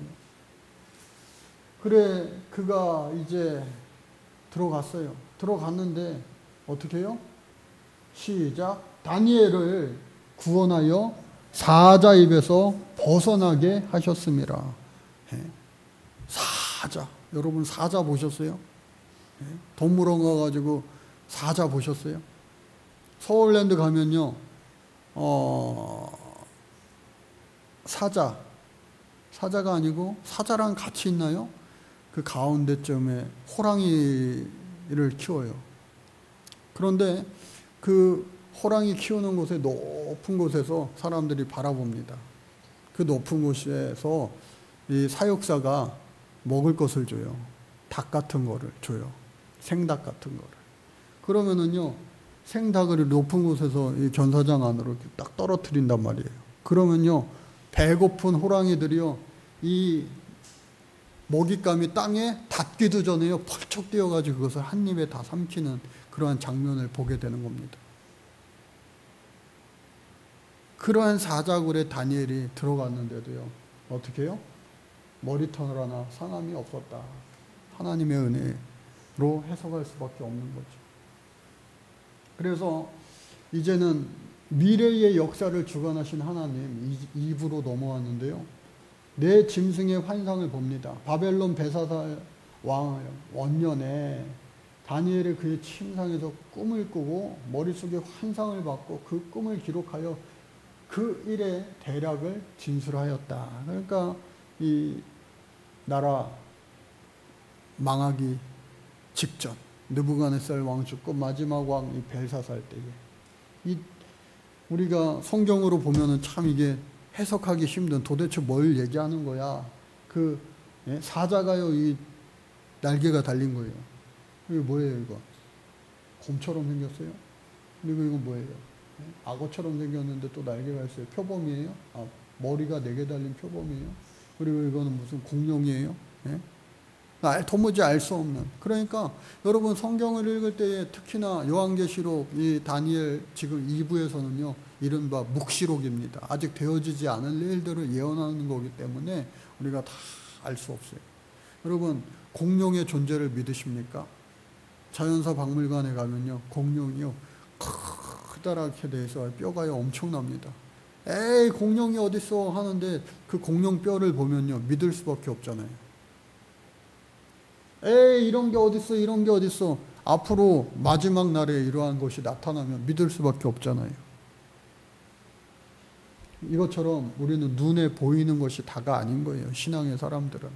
그래 그가 이제 들어갔어요. 들어갔는데 어떻게 해요? 시작. 다니엘을 구원하여 사자 입에서 벗어나게 하셨음이라. 사자. 여러분 사자 보셨어요? 동물원 가가지고 사자 보셨어요? 서울랜드 가면요 사자가 아니고 사자랑 같이 있나요? 그 가운데쯤에 호랑이를 키워요. 그런데 그 호랑이 키우는 곳에 높은 곳에서 사람들이 바라봅니다. 그 높은 곳에서 이 사육사가 먹을 것을 줘요. 닭 같은 거를 줘요. 생닭 같은 거를. 그러면은요 생닭을 높은 곳에서 이 견사장 안으로 이렇게 딱 떨어뜨린단 말이에요. 그러면요 배고픈 호랑이들이요 이 먹잇감이 땅에 닿기도 전에요 펄쩍 뛰어가지고 그것을 한 입에 다 삼키는 그러한 장면을 보게 되는 겁니다. 그러한 사자굴에 다니엘이 들어갔는데도요 어떻게 해요? 머리털 하나 상함이 없었다. 하나님의 은혜로 해석할 수밖에 없는 거죠. 그래서 이제는 미래의 역사를 주관하신 하나님 2부로 넘어왔는데요. 내 짐승의 환상을 봅니다. 바벨론 벨사살 왕 원년에 다니엘이 그의 침상에서 꿈을 꾸고 머릿속에 환상을 받고 그 꿈을 기록하여 그 일의 대략을 진술하였다. 그러니까 이 나라 망하기 직전 느부갓네살 왕 죽고 마지막 왕 이 벨사살 때에 이 우리가 성경으로 보면은 참 이게 해석하기 힘든 도대체 뭘 얘기하는 거야. 그 사자가요 이 날개가 달린 거예요. 이게 뭐예요 이거? 곰처럼 생겼어요. 그리고 이건 뭐예요? 악어처럼 생겼는데 또 날개가 있어요. 표범이에요? 머리가 4개 달린 표범이에요? 그리고 이거는 무슨 공룡이에요? 도무지 알 수 없는. 그러니까 여러분 성경을 읽을 때에 특히나 요한계시록 이 다니엘 지금 2부에서는요 이른바 묵시록입니다. 아직 되어지지 않을 일들을 예언하는 거기 때문에 우리가 다 알 수 없어요. 여러분 공룡의 존재를 믿으십니까? 자연사 박물관에 가면요 공룡이요 크다랗게 돼서 뼈가 엄청납니다. 에이 공룡이 어딨어 하는데 그 공룡 뼈를 보면요 믿을 수밖에 없잖아요. 에이 이런 게 어딨어 이런 게 어딨어. 앞으로 마지막 날에 이러한 것이 나타나면 믿을 수밖에 없잖아요. 이것처럼 우리는 눈에 보이는 것이 다가 아닌 거예요. 신앙의 사람들은.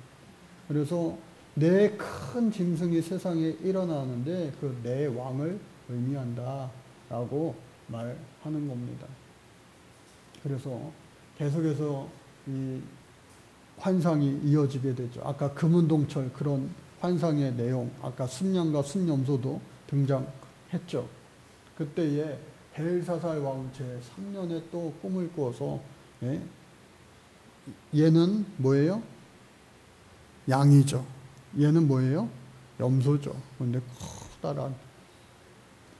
그래서 내 큰 짐승이 세상에 일어나는데 그 내 왕을 의미한다 라고 말하는 겁니다. 그래서 계속해서 이 환상이 이어지게 되죠. 아까 금은동철 그런 환상의 내용, 아까 순양과 순염소도 등장했죠. 그때에 벨사살 왕 제3년에 또 꿈을 꾸어서 얘는 뭐예요? 양이죠. 얘는 뭐예요? 염소죠. 근데 커다란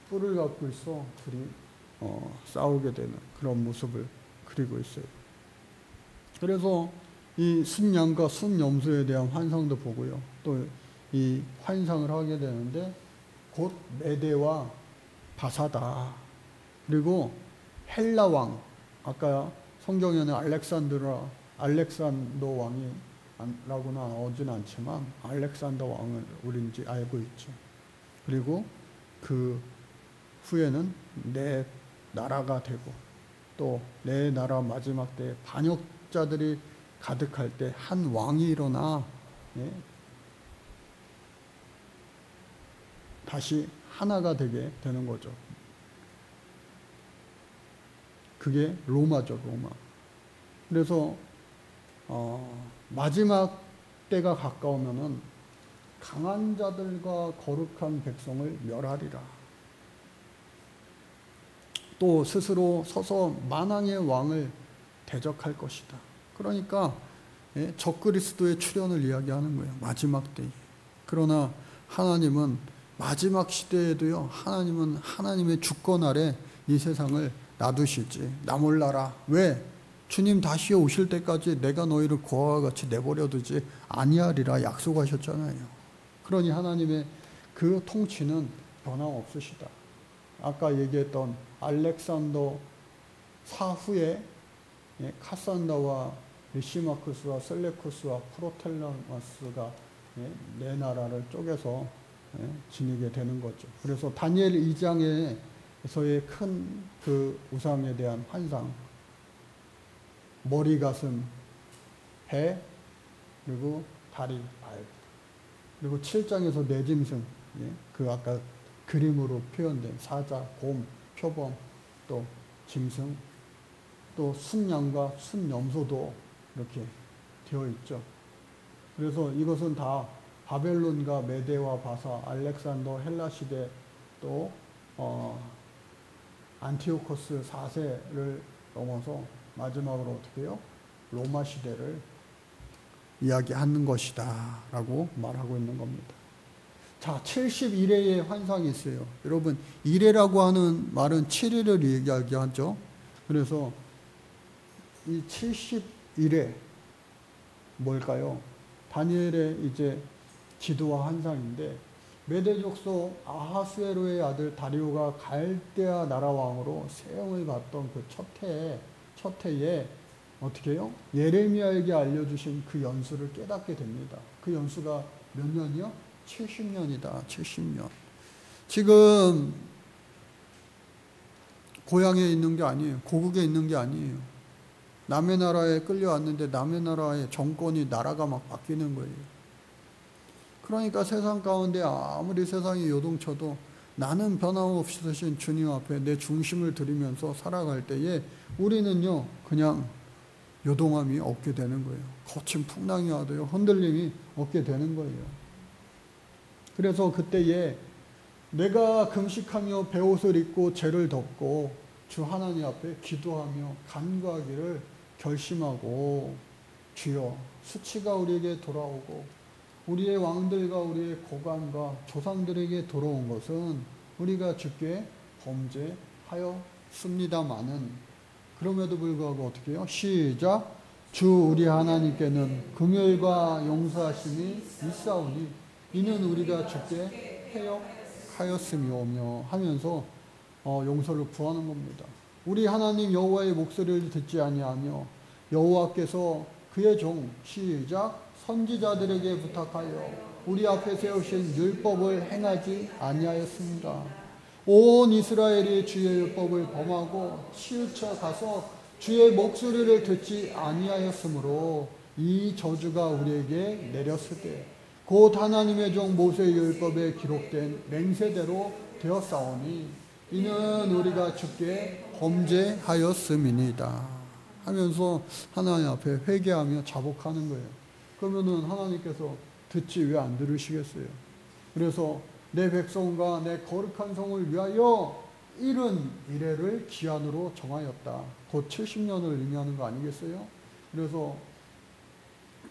뿔을 갖고 있어 둘이 싸우게 되는 그런 모습을 그리고 있어요. 그래서 이 순양과 순염소에 대한 환상도 보고요. 또 이 환상을 하게 되는데 곧 메대와 바사다. 그리고 헬라 왕, 아까 성경에는 알렉산더 왕이 라고 나오진 않지만 알렉산더 왕을 우린지 알고 있죠. 그리고 그 후에는 내 나라가 되고 또 내 나라 마지막 때 반역자들이 가득할 때 한 왕이 일어나 다시 하나가 되게 되는 거죠. 그게 로마죠, 로마. 그래서 마지막 때가 가까우면은 강한 자들과 거룩한 백성을 멸하리라. 또 스스로 서서 만왕의 왕을 대적할 것이다. 그러니까 적그리스도의 출현을 이야기하는 거예요. 마지막 때에. 그러나 하나님은 마지막 시대에도요, 하나님은 하나님의 주권 아래 이 세상을 놔두시지. 나 몰라라. 왜? 주님 다시 오실 때까지 내가 너희를 고아와 같이 내버려 두지 아니하리라 약속하셨잖아요. 그러니 하나님의 그 통치는 변함없으시다. 아까 얘기했던 알렉산더 사후에 카산다와 리시마쿠스와 셀레쿠스와 프로텔라마스가 네 나라를 쪼개서 지니게 되는 거죠. 그래서 다니엘 2장에서의 큰 그 우상에 대한 환상, 머리, 가슴, 배, 그리고 다리, 발, 그리고 7장에서 내짐승, 그 아까 그림으로 표현된 사자, 곰, 표범, 또 짐승, 또 순양과 순염소도 이렇게 되어 있죠. 그래서 이것은 다 바벨론과 메대와 바사, 알렉산더, 헬라 시대, 또 안티오코스 4세를 넘어서 마지막으로 어떻게 해요? 로마 시대를 이야기하는 것이다 라고 말하고 있는 겁니다. 자, 71회의 환상이 있어요. 여러분, 1회라고 하는 말은 7회를 이야기하죠. 그래서 이 71회 뭘까요? 다니엘의 이제 지도와 환상인데, 메대 족속 아하수에로의 아들 다리오가 갈대아 나라 왕으로 세움을 받던 그 첫 해에 어떻게 해요? 예레미야에게 알려주신 그 연수를 깨닫게 됩니다. 그 연수가 몇 년이요? 70년이다. 70년. 지금 고향에 있는 게 아니에요. 고국에 있는 게 아니에요. 남의 나라에 끌려왔는데 남의 나라의 정권이 나라가 막 바뀌는 거예요. 그러니까 세상 가운데 아무리 세상이 요동쳐도 나는 변함없으신 주님 앞에 내 중심을 들이면서 살아갈 때에 우리는요, 그냥 요동함이 없게 되는 거예요. 거친 풍랑이 와도요, 흔들림이 없게 되는 거예요. 그래서 그때에 내가 금식하며 베옷을 입고 죄를 덮고 주 하나님 앞에 기도하며 간구하기를 결심하고, 주여 수치가 우리에게 돌아오고 우리의 왕들과 우리의 고관과 조상들에게 돌아온 것은 우리가 주께 범죄하였습니다마는, 그럼에도 불구하고 어떻게 해요? 시작. 주 우리 하나님께는 긍휼과 용서하심이 있사오니 이는 우리가 주께 패역하였음이오며 하면서 용서를 구하는 겁니다. 우리 하나님 여호와의 목소리를 듣지 아니하며 여호와께서 그의 종 시작 선지자들에게 부탁하여 우리 앞에 세우신 율법을 행하지 아니하였습니다. 온 이스라엘이 주의 율법을 범하고 치우쳐 가서 주의 목소리를 듣지 아니하였으므로 이 저주가 우리에게 내렸으되 곧 하나님의 종 모세의 율법에 기록된 맹세대로 되었사오니 이는 우리가 주께 범죄하였음이니이다 하면서 하나님 앞에 회개하며 자복하는 거예요. 그러면은 하나님께서 듣지 왜 안 들으시겠어요? 그래서 내 백성과 내 거룩한 성을 위하여 71회를 기한으로 정하였다. 곧 70년을 의미하는 거 아니겠어요? 그래서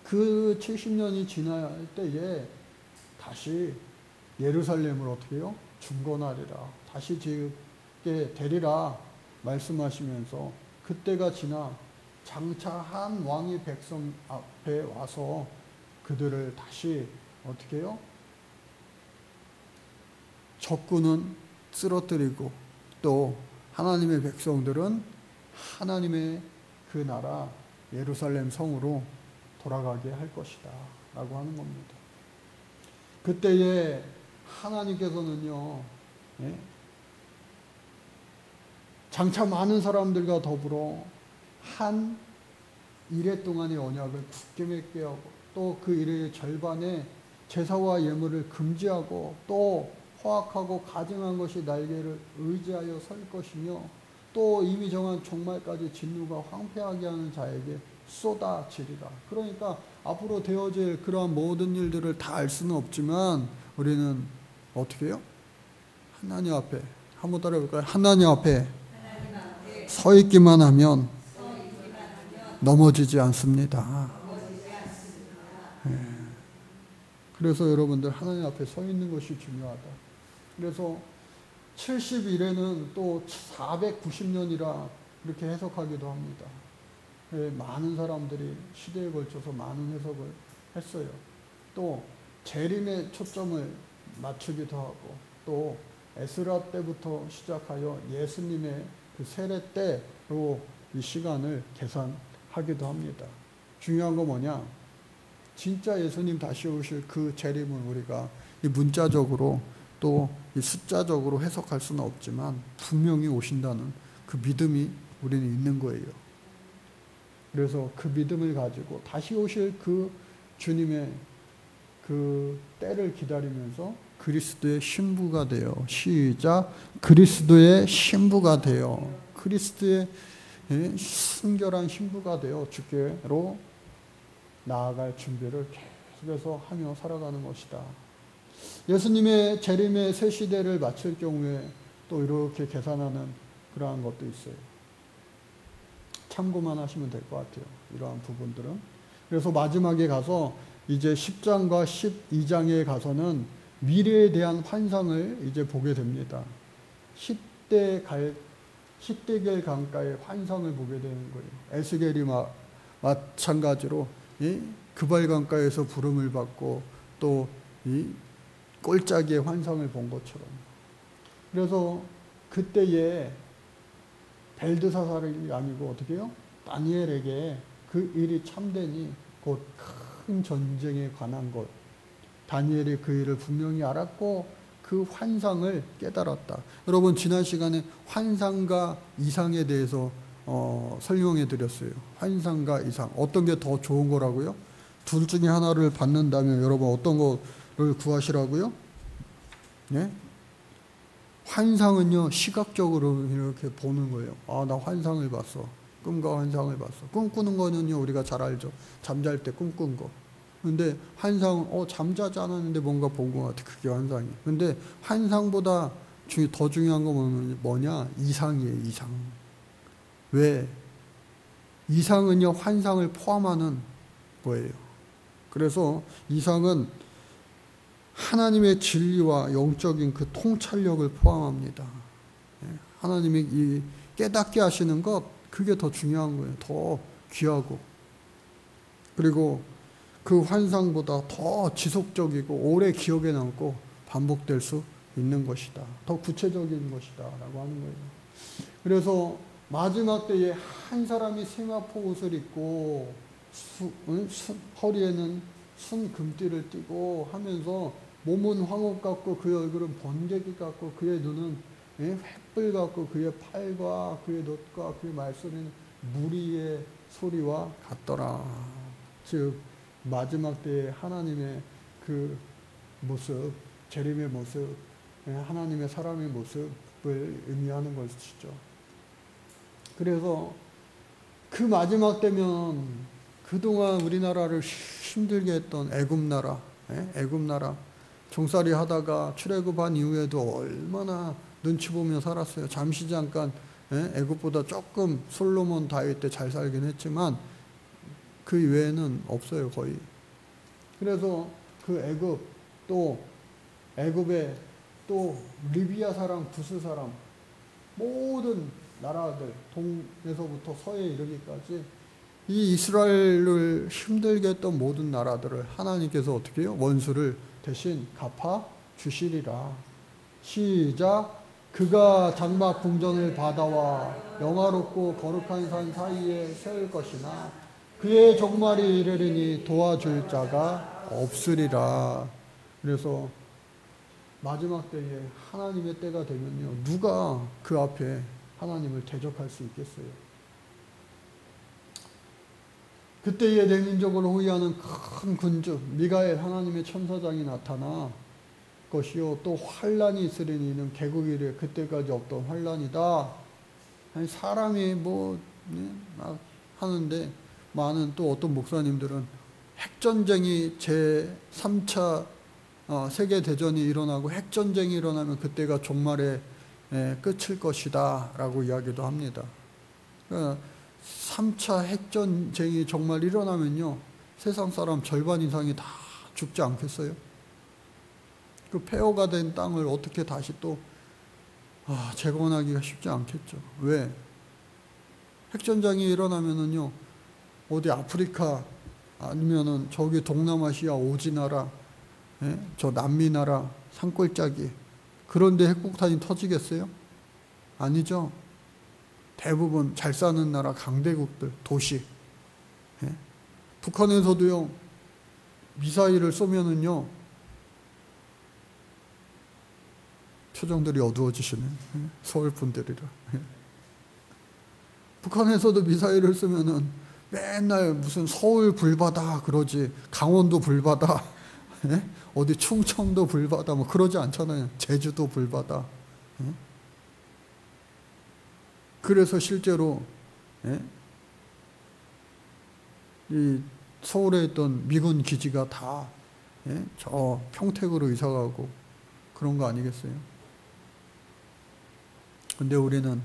그 70년이 지날 때에 다시 예루살렘을 어떻게 해요? 중건하리라. 다시 짓게 되리라 말씀하시면서 그때가 지나 장차 한 왕이 백성 앞에 와서 그들을 다시 어떻게 해요? 적군은 쓰러뜨리고 또 하나님의 백성들은 하나님의 그 나라 예루살렘 성으로 돌아가게 할 것이다 라고 하는 겁니다. 그때에 하나님께서는요, 예? 장차 많은 사람들과 더불어 한 이래 동안의 언약을 굳게 맺게 하고 또 그 이래의 절반에 제사와 예물을 금지하고 또 허악하고 가증한 것이 날개를 의지하여 설 것이며 또 이미 정한 종말까지 진노가 황폐하게 하는 자에게 쏟아지리라. 그러니까 앞으로 되어질 그러한 모든 일들을 다 알 수는 없지만 우리는 어떻게 해요? 하나님 앞에 한번 따라해볼까요? 하나님 앞에 서 있기만 하면 넘어지지 않습니다. 네. 그래서 여러분들 하나님 앞에 서 있는 것이 중요하다. 그래서 70일에는 또 490년이라 이렇게 해석하기도 합니다. 많은 사람들이 시대에 걸쳐서 많은 해석을 했어요. 또 재림에 초점을 맞추기도 하고 또 에스라 때부터 시작하여 예수님의 그 세례 때로 이 시간을 계산하기도 합니다. 중요한 거 뭐냐? 진짜 예수님 다시 오실 그 재림을 우리가 이 문자적으로 또 이 숫자적으로 해석할 수는 없지만 분명히 오신다는 그 믿음이 우리는 있는 거예요. 그래서 그 믿음을 가지고 다시 오실 그 주님의 그 때를 기다리면서 그리스도의 신부가 되어 시작 그리스도의 신부가 되어 그리스도의 순결한 신부가 되어 주께로 나아갈 준비를 계속해서 하며 살아가는 것이다. 예수님의 재림의 새 시대를 마칠 경우에 또 이렇게 계산하는 그러한 것도 있어요. 참고만 하시면 될 것 같아요. 이러한 부분들은. 그래서 마지막에 가서 이제 10장과 12장에 가서는 미래에 대한 환상을 이제 보게 됩니다. 10대겔 강가의 환상을 보게 되는 거예요. 에스겔이 마찬가지로 이 그발 강가에서 부름을 받고 또 이 꼴짜기의 환상을 본 것처럼. 그래서 그때에 벨드사살이 아니고 어떻게 해요? 다니엘에게 그 일이 참되니 곧 큰 전쟁에 관한 것. 다니엘이 그 일을 분명히 알았고 그 환상을 깨달았다. 여러분 지난 시간에 환상과 이상에 대해서 설명해 드렸어요. 환상과 이상. 어떤 게 더 좋은 거라고요? 둘 중에 하나를 받는다면 여러분 어떤 거를 구하시라고요? 네? 환상은요, 시각적으로 이렇게 보는 거예요. 아, 나 환상을 봤어. 꿈과 환상을 봤어. 꿈꾸는 거는요, 우리가 잘 알죠. 잠잘 때 꿈꾼 거. 근데 환상은, 잠자지 않았는데 뭔가 본 것 같아. 그게 환상이. 근데 환상보다 더 중요한 건 뭐냐? 이상이에요, 이상. 왜? 이상은요, 환상을 포함하는 거예요. 그래서 이상은 하나님의 진리와 영적인 그 통찰력을 포함합니다. 하나님이 이 깨닫게 하시는 것, 그게 더 중요한 거예요. 더 귀하고. 그리고 그 환상보다 더 지속적이고 오래 기억에 남고 반복될 수 있는 것이다. 더 구체적인 것이다. 라고 하는 거예요. 그래서 마지막 때에 한 사람이 세마포 옷을 입고 허리에는 순금띠를 띠고 하면서 몸은 황옥 같고 그의 얼굴은 번개기 같고 그의 눈은 횃불 같고 그의 팔과 그의 돛과 그의 말소리는 무리의 소리와 같더라. 즉 마지막 때에 하나님의 그 모습, 재림의 모습, 하나님의 사람의 모습을 의미하는 것이죠. 그래서 그 마지막 때면 그동안 우리나라를 힘들게 했던 애굽나라, 애굽나라 종살이 하다가 출애굽한 이후에도 얼마나 눈치 보며 살았어요. 잠시 잠깐 애굽보다 조금 솔로몬 다윗 때 잘 살긴 했지만 그 외에는 없어요, 거의. 그래서 그 애굽, 또 애굽에 또 리비아 사람, 구스 사람, 모든 나라들, 동에서부터 서에 이르기까지 이 이스라엘을 힘들게 했던 모든 나라들을 하나님께서 어떻게 해요? 원수를 대신 갚아 주시리라. 시작. 그가 장막 궁전을 바다와 영화롭고 거룩한 산 사이에 세울 것이나 그의 종말이 이르리니 도와줄 자가 없으리라. 그래서 마지막 때에 하나님의 때가 되면요, 누가 그 앞에 하나님을 대적할 수 있겠어요? 그때에 내 민족을 호위하는 큰 군주 미가엘 하나님의 천사장이 나타나 것이요 또 환란이 있으리니 이는 개국 이래 그때까지 없던 환란이다. 아니, 사람이 뭐 막 하는데, 많은 또 어떤 목사님들은 핵전쟁이 제3차 세계대전이 일어나고 핵전쟁이 일어나면 그때가 종말의 끝일 것이다 라고 이야기도 합니다. 그러니까 3차 핵전쟁이 정말 일어나면요, 세상 사람 절반 이상이 다 죽지 않겠어요? 그 폐허가 된 땅을 어떻게 다시 또 재건하기가 쉽지 않겠죠. 왜? 핵전쟁이 일어나면은요, 어디 아프리카 아니면은 저기 동남아시아 오지 나라, 저 남미 나라 산골짜기, 그런데 핵폭탄이 터지겠어요? 아니죠. 대부분 잘 사는 나라 강대국들, 도시. 북한에서도요, 미사일을 쏘면은요, 표정들이 어두워지시네. 서울 분들이라. 북한에서도 미사일을 쏘면은 맨날 무슨 서울 불바다 그러지, 강원도 불바다, 어디 충청도 불바다 뭐 그러지 않잖아요. 제주도 불바다. 그래서 실제로 이 서울에 있던 미군 기지가 다 저 평택으로 이사가고 그런 거 아니겠어요? 근데 우리는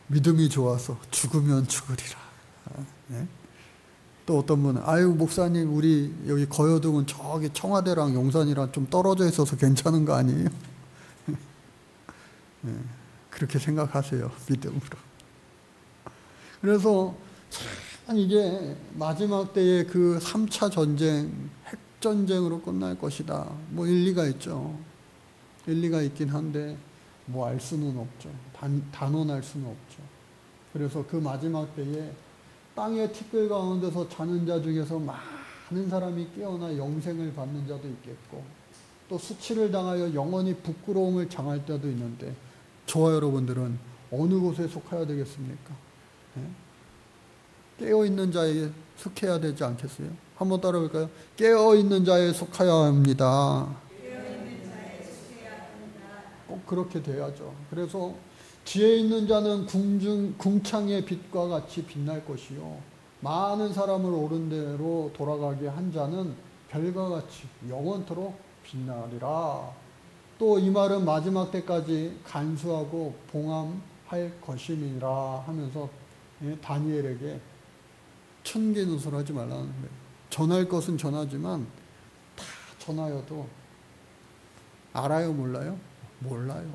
믿음이 좋아서 죽으면 죽으리라. 또 어떤 분은 아유 목사님 우리 여기 거여동은 저기 청와대랑 용산이랑 좀 떨어져 있어서 괜찮은 거 아니에요? 그렇게 생각하세요. 믿음으로. 그래서 참 이게 마지막 때의 그 3차 전쟁, 핵전쟁으로 끝날 것이다. 뭐 일리가 있죠. 일리가 있긴 한데 뭐 알 수는 없죠. 단언할 수는 없죠. 그래서 그 마지막 때에 땅의 티끌 가운데서 자는 자 중에서 많은 사람이 깨어나 영생을 받는 자도 있겠고, 또 수치를 당하여 영원히 부끄러움을 당할 자도 있는데, 저와 여러분들은 어느 곳에 속해야 되겠습니까? 깨어있는 자에 속해야 되지 않겠어요? 한번 따라볼까요? 깨어있는 자에 속해야 합니다. 꼭 그렇게 돼야죠. 그래서 지혜 있는 자는 궁창의 빛과 같이 빛날 것이요 많은 사람을 옳은 대로 돌아가게 한 자는 별과 같이 영원토록 빛나리라. 또 이 말은 마지막 때까지 간수하고 봉함할 것임이라 하면서 다니엘에게 천개노소를 하지 말라는 거예요. 전할 것은 전하지만 다 전하여도 알아요, 몰라요? 몰라요.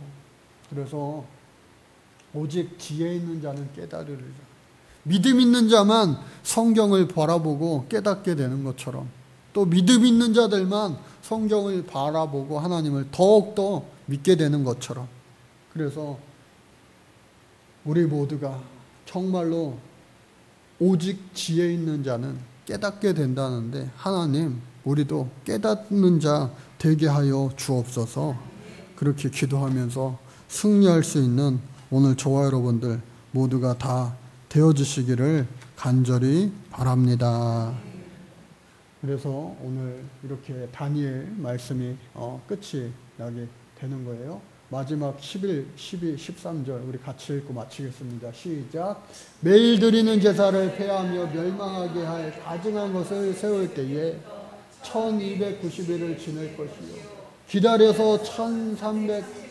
그래서 오직 지혜 있는 자는 깨달으리라. 믿음 있는 자만 성경을 바라보고 깨닫게 되는 것처럼, 또 믿음 있는 자들만 성경을 바라보고 하나님을 더욱더 믿게 되는 것처럼, 그래서 우리 모두가 정말로 오직 지혜 있는 자는 깨닫게 된다는데, 하나님 우리도 깨닫는 자 되게 하여 주옵소서. 그렇게 기도하면서 승리할 수 있는 오늘 저와 여러분들 모두가 다 되어주시기를 간절히 바랍니다. 그래서 오늘 이렇게 다니엘 말씀이 끝이 나게 되는 거예요. 마지막 11, 12, 13절 우리 같이 읽고 마치겠습니다. 시작. 매일 드리는 제사를 폐하며 멸망하게 할 가증한 것을 세울 때에 1290일을 지낼 것이요 기다려서 1300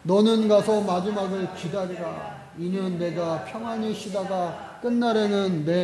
너는 가서 마지막을 기다리라. 이는 내가 평안히 쉬다가 끝날에는 내